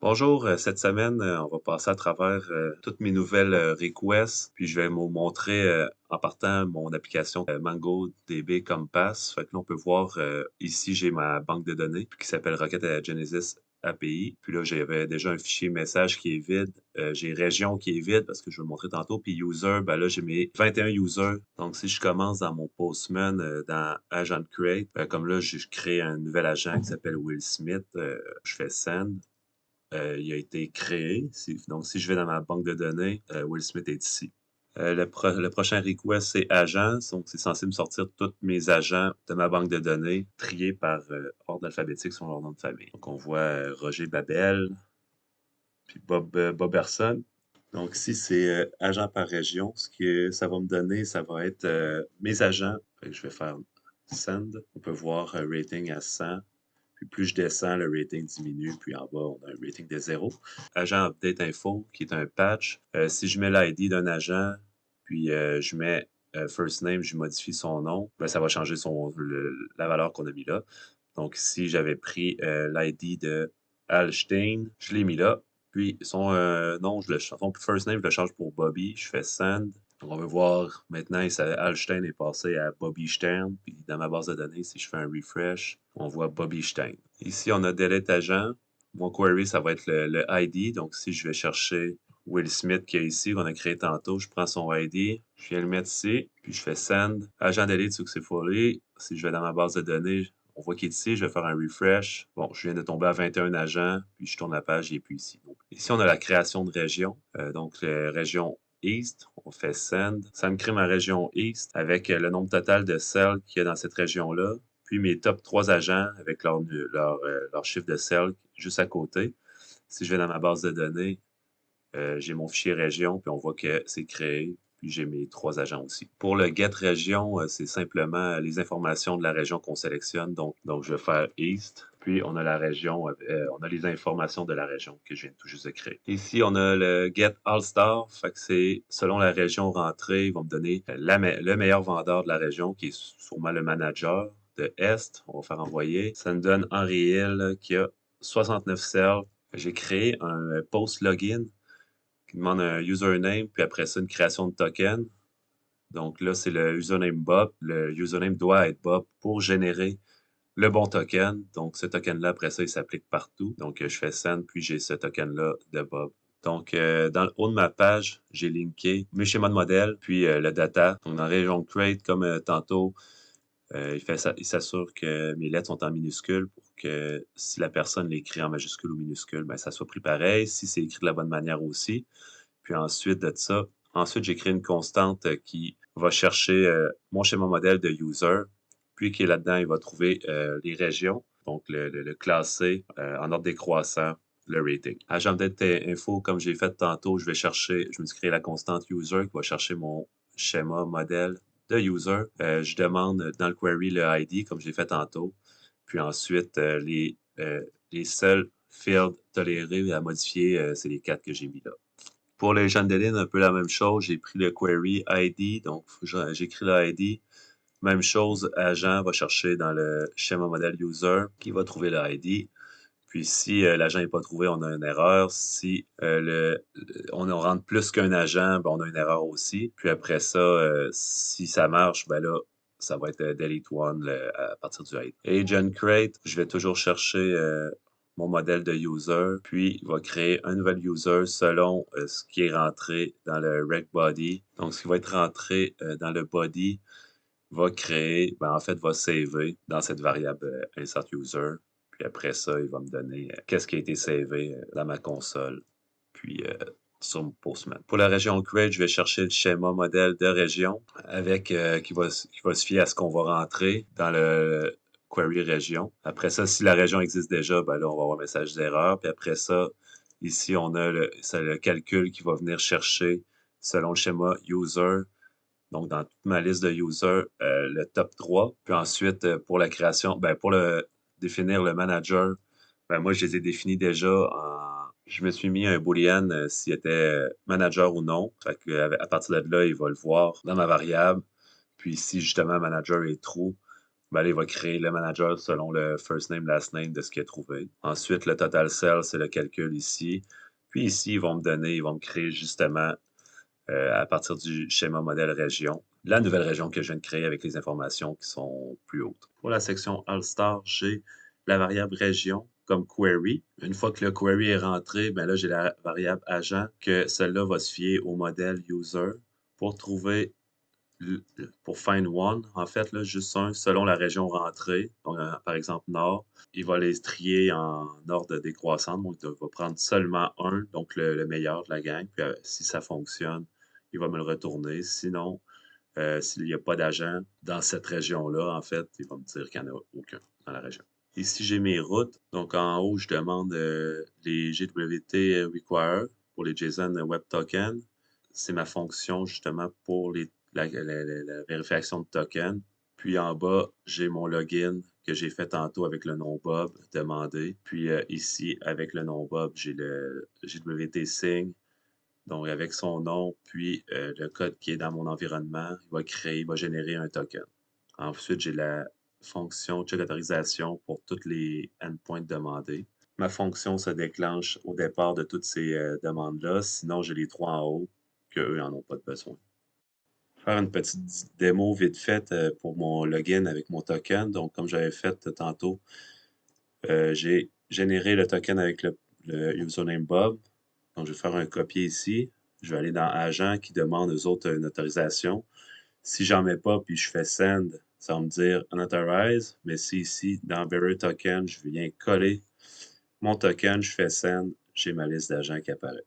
Bonjour, cette semaine, on va passer à travers toutes mes nouvelles requests, puis je vais vous montrer en partant mon application MongoDB Compass. Fait que là, on peut voir ici, j'ai ma banque de données qui s'appelle Rocket Genesis API. Puis là, j'avais déjà un fichier message qui est vide. J'ai région qui est vide parce que je vais le montrer tantôt. Puis user, ben là, j'ai mes 21 users. Donc, si je commence dans mon Postman, dans Agent Create, comme là, je crée un nouvel agent qui s'appelle Will Smith. Je fais Send. Il a été créé. Donc, si je vais dans ma banque de données, Will Smith est ici. Le prochain request, c'est agent. Donc, c'est censé me sortir tous mes agents de ma banque de données, triés par ordre alphabétique sur leur nom de famille. Donc, on voit Roger Babel, puis Boberson. Donc, ici, c'est agent par région. Ce que ça va me donner, ça va être mes agents. Fait que je vais faire send. On peut voir rating à 100. Puis plus je descends, le rating diminue. Puis en bas, on a un rating de 0. Agent Update Info, qui est un patch. Si je mets l'ID d'un agent, puis je mets first name, je modifie son nom, ben, ça va changer la valeur qu'on a mis là. Donc si j'avais pris l'ID de Alstein, je l'ai mis là. Puis son nom, son first name, je le change pour Bobby. Je fais send. Donc, on veut voir maintenant, Alstein est passé à Bobby Stern. Puis dans ma base de données, si je fais un refresh, on voit Bobby Stein. Ici, on a delete agent. Mon query, ça va être le ID. Donc, si je vais chercher Will Smith qui est ici, qu'on a créé tantôt, je prends son ID, je viens le mettre ici, puis je fais send. Agent delete successfully. Si je vais dans ma base de données, on voit qu'il est ici, je vais faire un refresh. Bon, je viens de tomber à 21 agents, puis je tourne la page, il n'est plus ici. Donc, ici, on a la création de région. Donc, la région East, on fait Send. Ça me crée ma région East avec le nombre total de cells qu'il y a dans cette région-là, puis mes top 3 agents avec leur chiffre de cells juste à côté. Si je vais dans ma base de données, j'ai mon fichier région, puis on voit que c'est créé, puis j'ai mes 3 agents aussi. Pour le get région, c'est simplement les informations de la région qu'on sélectionne. Donc, je vais faire East, puis on a la région, on a les informations de la région que je viens tout juste de créer. Ici, on a le get all star, fait que c'est selon la région rentrée, ils vont me donner le meilleur vendeur de la région, qui est sûrement le manager de Est. On va faire envoyer. Ça me donne Henri Hill qui a 69 cells. J'ai créé un post login qui demande un username, puis après ça, une création de token. Donc là, c'est le username Bob. Le username doit être Bob pour générer le bon token. Donc ce token-là, après ça, il s'applique partout. Donc je fais send, puis j'ai ce token-là de Bob. Donc, dans le haut de ma page, j'ai linké mes schémas de modèle, puis le data. Donc, dans région Crate, comme tantôt, il s'assure que mes lettres sont en minuscules pour que si la personne l'écrit en majuscule ou minuscule, ben, ça soit pris pareil. Si c'est écrit de la bonne manière aussi. Puis ensuite de ça, j'ai créé une constante qui va chercher mon schéma modèle de user, puis qui est là-dedans, il va trouver les régions, donc le classer en ordre décroissant, le rating. Agent d'être info, comme j'ai fait tantôt, je me suis créé la constante user qui va chercher mon schéma modèle de user. Je demande dans le query le ID, comme j'ai fait tantôt. Puis ensuite, les seuls fields tolérés à modifier, c'est les 4 que j'ai mis là. Pour les gens de ligne, un peu la même chose. J'ai pris le query ID, donc j'écris le ID. Même chose, agent va chercher dans le schéma modèle user qui va trouver le ID. Puis si l'agent n'est pas trouvé, on a une erreur. Si on en rentre plus qu'un agent, ben, on a une erreur aussi. Puis après ça, si ça marche, ben là, ça va être delete one à partir du ID. Agent create, je vais toujours chercher mon modèle de user, puis il va créer un nouvel user selon ce qui est rentré dans le rec body. Donc, ce qui va être rentré dans le body va créer, ben, en fait, va saver dans cette variable insert user. Puis après ça, il va me donner qu'est-ce qui a été savé dans ma console. Puis sur mon Postman. Pour la région Create, je vais chercher le schéma modèle de région avec qui va se fier à ce qu'on va rentrer dans le query région. Après ça, si la région existe déjà, ben là, on va avoir un message d'erreur. Puis après ça, ici, on a c'est le calcul qui va venir chercher selon le schéma user. Donc, dans toute ma liste de users, le top 3. Puis ensuite, pour la création, ben, pour définir le manager, ben, moi, je les ai définis déjà je me suis mis un boolean s'il était manager ou non. Fait que, à partir de là, il va le voir dans ma variable. Puis si justement manager est true, Ben là, il va créer le manager selon le first name, last name de ce qu'il a trouvé. Ensuite, le total sell, c'est le calcul ici. Puis ici, ils vont me créer justement à partir du schéma modèle région, la nouvelle région que je viens de créer avec les informations qui sont plus hautes. Pour la section All-Star, j'ai la variable région comme query. Une fois que le query est rentré, ben là, j'ai la variable agent que celle-là va se fier au modèle user pour trouver, pour find one, en fait, là, juste un selon la région rentrée. Donc, par exemple, nord, il va les trier en ordre décroissant. Donc, il va prendre seulement un, donc le meilleur de la gang. Puis, si ça fonctionne, il va me le retourner. Sinon, s'il n'y a pas d'agent dans cette région-là, en fait, il va me dire qu'il n'y en a aucun dans la région. Ici, j'ai mes routes. Donc, en haut, je demande les GWT require pour les JSON Web Token. C'est ma fonction, justement, pour la vérification de token. Puis en bas, j'ai mon login que j'ai fait tantôt avec le nom Bob demandé. Puis ici, avec le nom Bob, j'ai le GWT sign. Donc, avec son nom, puis le code qui est dans mon environnement, il va générer un token. Ensuite, j'ai la fonction check autorisation pour toutes les endpoints demandés. Ma fonction se déclenche au départ de toutes ces demandes-là. Sinon, j'ai les trois en haut, qu'eux n'en ont pas de besoin. Faire une petite démo vite faite pour mon login avec mon token. Donc, comme j'avais fait tantôt, j'ai généré le token avec le username Bob. Donc, je vais faire un copier ici. Je vais aller dans Agent qui demande aux autres une autorisation. Si j'en mets pas, puis je fais Send, ça va me dire Unauthorize. Mais si ici, dans Bearer Token, je viens coller mon token, je fais Send, j'ai ma liste d'agents qui apparaît.